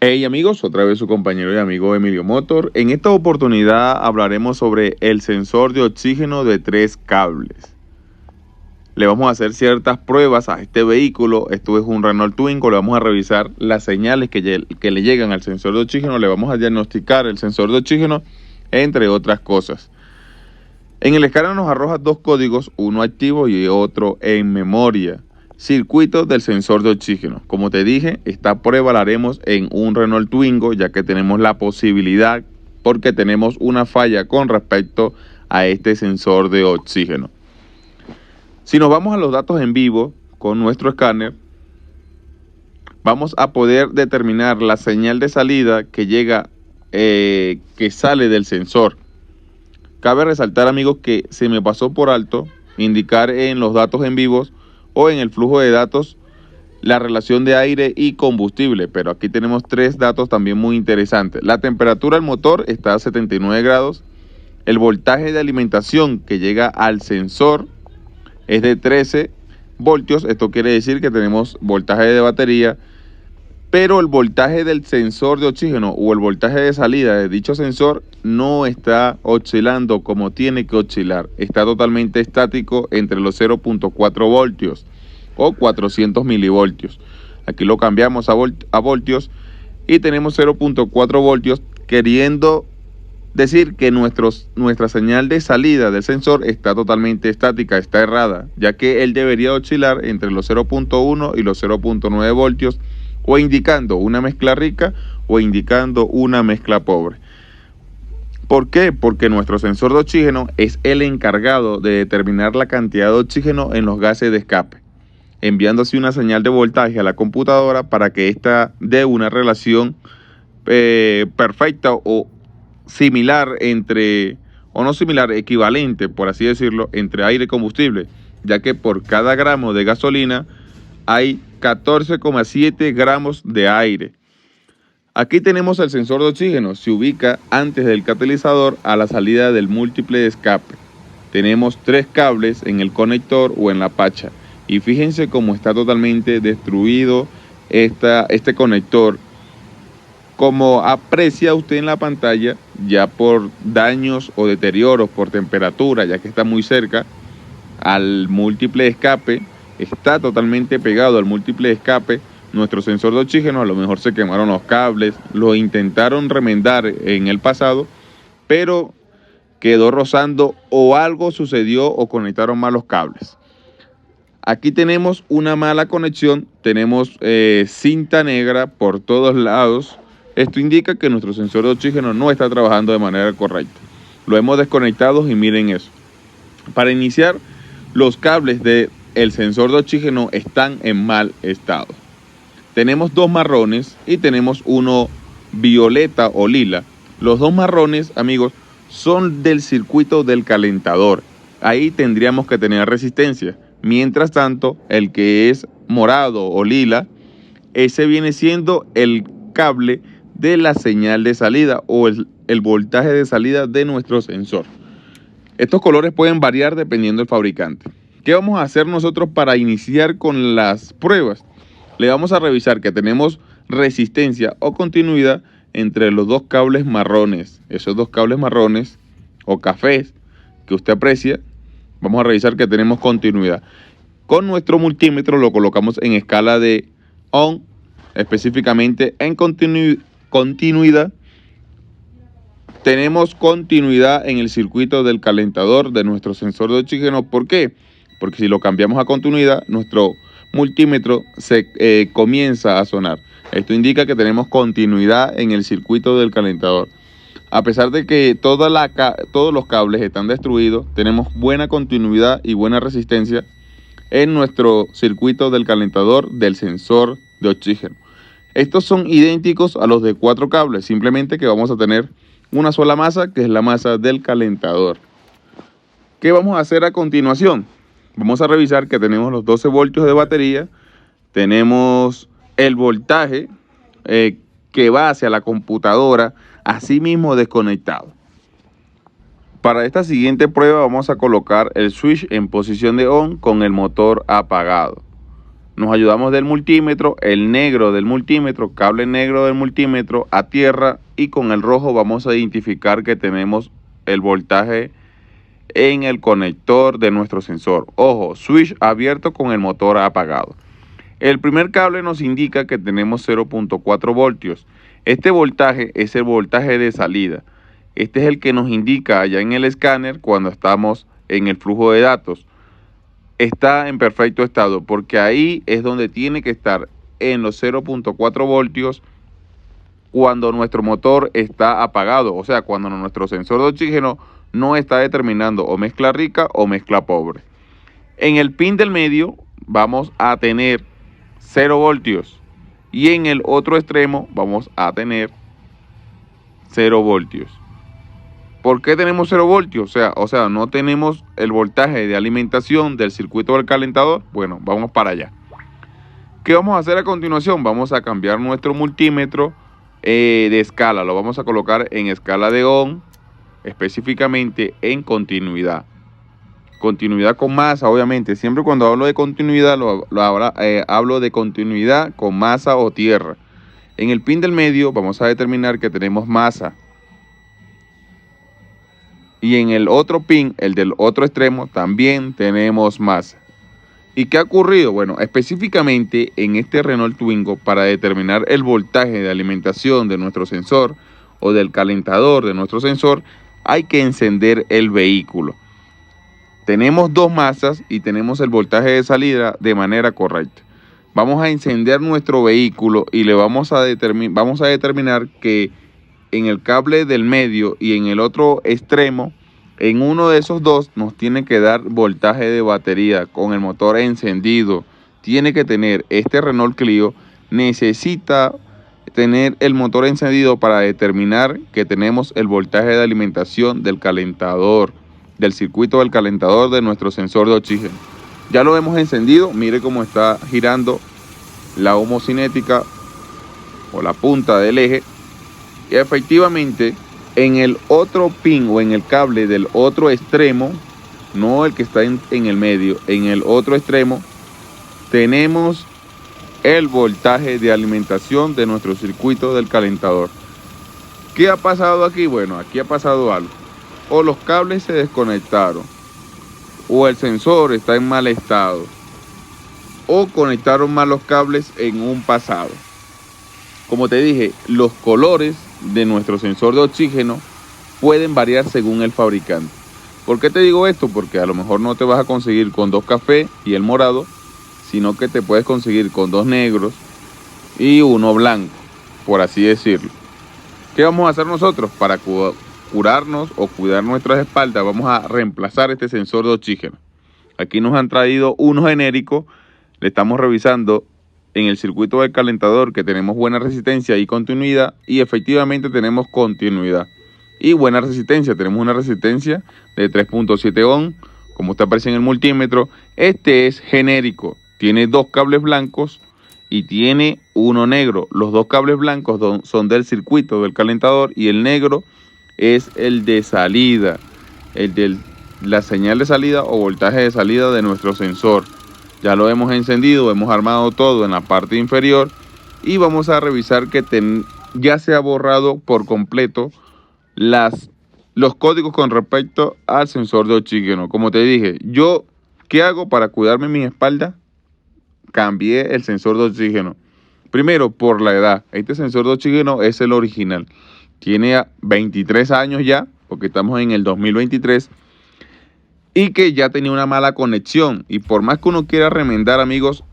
Hey amigos, otra vez su compañero y amigo Emilio Motor. En esta oportunidad hablaremos sobre el sensor de oxígeno de 3 cables. Le vamos a hacer ciertas pruebas a este vehículo. Esto es un Renault Twingo. Le vamos a revisar las señales que le llegan al sensor de oxígeno. Le vamos a diagnosticar el sensor de oxígeno, entre otras cosas. En el escáner nos arroja dos códigos, uno activo y otro en memoria. Circuito del sensor de oxígeno. Como te dije, esta prueba la haremos en un Renault Twingo, ya que tenemos la posibilidad, porque tenemos una falla con respecto a este sensor de oxígeno. Si nos vamos a los datos en vivo con nuestro escáner, vamos a poder determinar la señal de salida que llega, que sale del sensor. Cabe resaltar, amigos, que se me pasó por alto indicar en los datos en vivos o en el flujo de datos la relación de aire y combustible, pero aquí tenemos tres datos también muy interesantes. La temperatura del motor está a 79 grados, el voltaje de alimentación que llega al sensor es de 13 voltios, esto quiere decir que tenemos voltaje de batería, pero el voltaje del sensor de oxígeno o el voltaje de salida de dicho sensor no está oscilando como tiene que oscilar. Está totalmente estático entre los 0.4 voltios o 400 milivoltios. Aquí lo cambiamos a voltios y tenemos 0.4 voltios, queriendo decir que nuestra señal de salida del sensor está totalmente estática, está errada, ya que él debería oscilar entre los 0.1 y los 0.9 voltios, o indicando una mezcla rica o indicando una mezcla pobre. ¿Por qué? Porque nuestro sensor de oxígeno es el encargado de determinar la cantidad de oxígeno en los gases de escape, enviando así una señal de voltaje a la computadora para que ésta dé una relación perfecta o similar equivalente, por así decirlo, entre aire y combustible, ya que por cada gramo de gasolina hay 14,7 gramos de aire. Aquí tenemos el sensor de oxígeno, se ubica antes del catalizador a la salida del múltiple de escape. Tenemos 3 cables en el conector o en la pacha, y fíjense cómo está totalmente destruido este conector, como aprecia usted en la pantalla, ya por daños o deterioros por temperatura, ya que está muy cerca al múltiple de escape. Está totalmente pegado al múltiple de escape nuestro sensor de oxígeno. A lo mejor se quemaron los cables, lo intentaron remendar en el pasado, pero quedó rozando o algo sucedió o conectaron mal los cables. Aquí tenemos una mala conexión, tenemos cinta negra por todos lados. Esto indica que nuestro sensor de oxígeno no está trabajando de manera correcta. Lo hemos desconectado y miren eso. Para iniciar, los cables del sensor de oxígeno están en mal estado. Tenemos dos marrones y tenemos uno violeta o lila. Los dos marrones, amigos, son del circuito del calentador. Ahí tendríamos que tener resistencia. Mientras tanto, el que es morado o lila, ese viene siendo el cable de la señal de salida o el voltaje de salida de nuestro sensor. Estos colores pueden variar dependiendo del fabricante. ¿Qué vamos a hacer nosotros para iniciar con las pruebas? Le vamos a revisar que tenemos resistencia o continuidad entre los dos cables marrones. Esos dos cables marrones o cafés que usted aprecia, vamos a revisar que tenemos continuidad. Con nuestro multímetro lo colocamos en escala de on, específicamente en continuidad. Tenemos continuidad en el circuito del calentador de nuestro sensor de oxígeno. ¿Por qué? Porque si lo cambiamos a continuidad, nuestro multímetro se comienza a sonar. Esto indica que tenemos continuidad en el circuito del calentador. A pesar de que todos los cables están destruidos, tenemos buena continuidad y buena resistencia en nuestro circuito del calentador del sensor de oxígeno. Estos son idénticos a los de 4 cables, simplemente que vamos a tener una sola masa, que es la masa del calentador. ¿Qué vamos a hacer a continuación? Vamos a revisar que tenemos los 12 voltios de batería, tenemos el voltaje que va hacia la computadora, así mismo desconectado. Para esta siguiente prueba vamos a colocar el switch en posición de on con el motor apagado. Nos ayudamos del multímetro, el negro del multímetro, cable negro del multímetro a tierra, y con el rojo vamos a identificar que tenemos el voltaje en el conector de nuestro sensor. Ojo, switch abierto con el motor apagado. El primer cable nos indica que tenemos 0.4 voltios. Este voltaje es el voltaje de salida. Este es el que nos indica allá en el escáner cuando estamos en el flujo de datos. Está en perfecto estado porque ahí es donde tiene que estar, en los 0.4 voltios, cuando nuestro motor está apagado, o sea, cuando nuestro sensor de oxígeno no está determinando o mezcla rica o mezcla pobre. En el pin del medio vamos a tener 0 voltios y en el otro extremo vamos a tener 0 voltios. ¿Por qué tenemos 0 voltios? O sea, no tenemos el voltaje de alimentación del circuito del calentador. Bueno, vamos para allá. ¿Qué vamos a hacer a continuación? Vamos a cambiar nuestro multímetro de escala. Lo vamos a colocar en escala de Ohm, específicamente en continuidad. Continuidad con masa, obviamente. Siempre cuando hablo de continuidad, hablo de continuidad con masa o tierra. En el pin del medio vamos a determinar que tenemos masa. Y en el otro pin, el del otro extremo, también tenemos masa. ¿Y qué ha ocurrido? Bueno, específicamente en este Renault Twingo, para determinar el voltaje de alimentación de nuestro sensor o del calentador de nuestro sensor, hay que encender el vehículo. Tenemos dos masas y tenemos el voltaje de salida de manera correcta. Vamos a encender nuestro vehículo y le vamos a determinar que en el cable del medio y en el otro extremo, en uno de esos dos nos tiene que dar voltaje de batería con el motor encendido. Tiene que tener, este Renault Clio necesita tener el motor encendido para determinar que tenemos el voltaje de alimentación del calentador, del circuito del calentador de nuestro sensor de oxígeno. Ya lo hemos encendido, mire cómo está girando la homocinética o la punta del eje. Y efectivamente en el otro pin o en el cable del otro extremo, no el que está en el medio, en el otro extremo tenemos el voltaje de alimentación de nuestro circuito del calentador. ¿Qué ha pasado aquí? Bueno, aquí ha pasado algo. O los cables se desconectaron, o el sensor está en mal estado, o conectaron mal los cables en un pasado. Como te dije, los colores de nuestro sensor de oxígeno pueden variar según el fabricante. ¿Por qué te digo esto? Porque a lo mejor no te vas a conseguir con dos cafés y el morado, sino que te puedes conseguir con dos negros y uno blanco, por así decirlo. ¿Qué vamos a hacer nosotros? Para curarnos o cuidar nuestras espaldas, vamos a reemplazar este sensor de oxígeno. Aquí nos han traído uno genérico, le estamos revisando en el circuito del calentador que tenemos buena resistencia y continuidad, y efectivamente tenemos continuidad y buena resistencia. Tenemos una resistencia de 3.7 ohm, como está aparece en el multímetro. Este es genérico, tiene dos cables blancos y tiene uno negro. Los dos cables blancos son del circuito del calentador y el negro es el de salida, el de la señal de salida o voltaje de salida de nuestro sensor. Ya lo hemos encendido, hemos armado todo en la parte inferior y vamos a revisar que ya se ha borrado por completo los códigos con respecto al sensor de oxígeno. Como te dije, ¿qué hago para cuidarme mi espalda? Cambié el sensor de oxígeno. Primero, por la edad. Este sensor de oxígeno es el original. Tiene 23 años ya, porque estamos en el 2023. Y que ya tenía una mala conexión. Y por más que uno quiera remendar, amigos,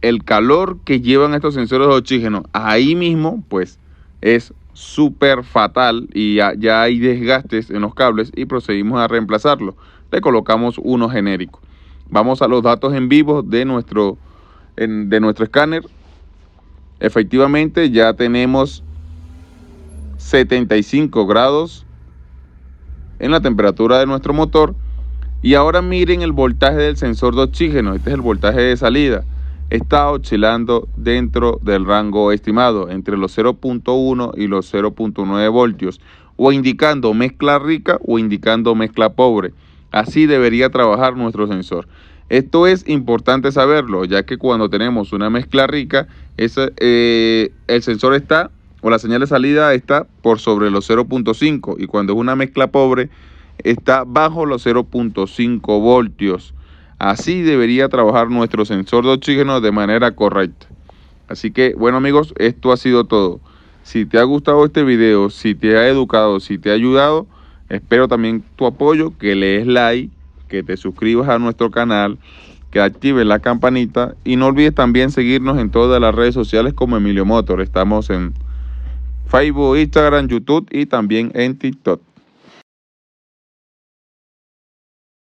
el calor que llevan estos sensores de oxígeno ahí mismo, pues es súper fatal. Y ya hay desgastes en los cables y procedimos a reemplazarlo. Le colocamos uno genérico. Vamos a los datos en vivo de nuestro escáner. Efectivamente ya tenemos 75 grados en la temperatura de nuestro motor. Y ahora miren el voltaje del sensor de oxígeno. Este es el voltaje de salida. Está oscilando dentro del rango estimado, entre los 0.1 y los 0.9 voltios, o indicando mezcla rica o indicando mezcla pobre. Así debería trabajar nuestro sensor. Esto es importante saberlo, ya que cuando tenemos una mezcla rica, el sensor está, o la señal de salida está por sobre los 0.5, y cuando es una mezcla pobre, está bajo los 0.5 voltios. Así debería trabajar nuestro sensor de oxígeno de manera correcta. Así que, bueno amigos, esto ha sido todo. Si te ha gustado este video, si te ha educado, si te ha ayudado, espero también tu apoyo, que le des like, que te suscribas a nuestro canal, que actives la campanita y no olvides también seguirnos en todas las redes sociales como Emilio Motor. Estamos en Facebook, Instagram, YouTube y también en TikTok.